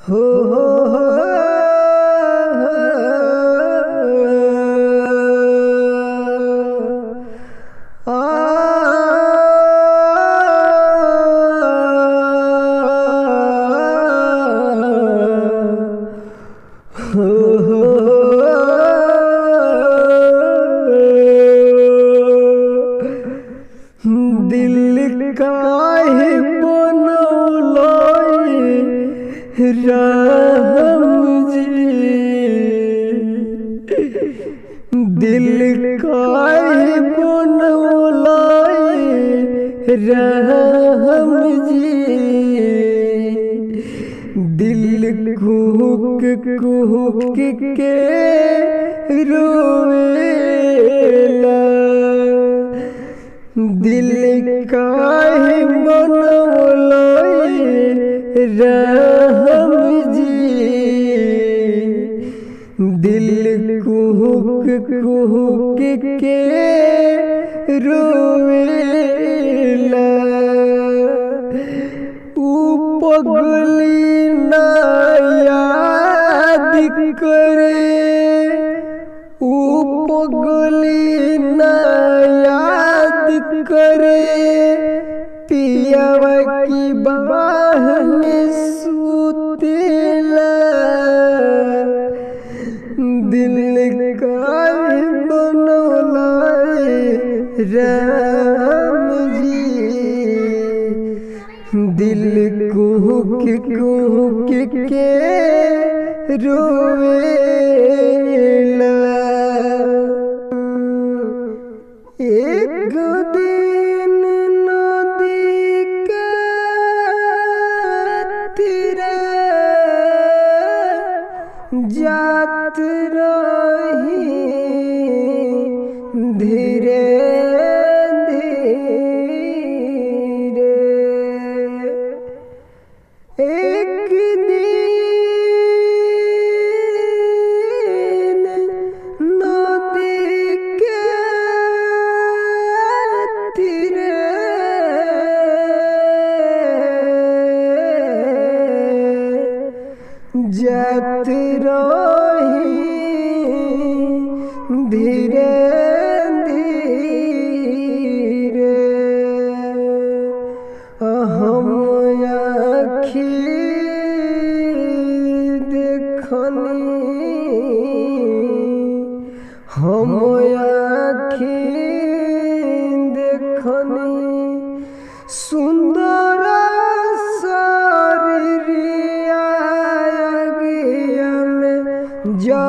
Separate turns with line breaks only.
हो दिल काहे बनौलाई राम जी, दिल काहे बनौलाई राम जी, दिल कुहुक कुहुक के रोवेला, दिल काहे बनौलाई राम जी, दिल कुहुक कुहुक के रोवेला। ऊ पगली ना याद करे, ऊ पगली ना याद करे, पियावा की बाह में सुतेला, दिल काहे बनौलाई राम जी, दिल कुहुक कुहुक के रोवेला। एक दिन नदी के तीरे जात रही धीरे धीरे, एक दिन नदी के तीरे जात रही धीरे धीरे, हम आँखी देखनी, हम आँखी देखनी, सुंदर शरीरिया अगिया में जा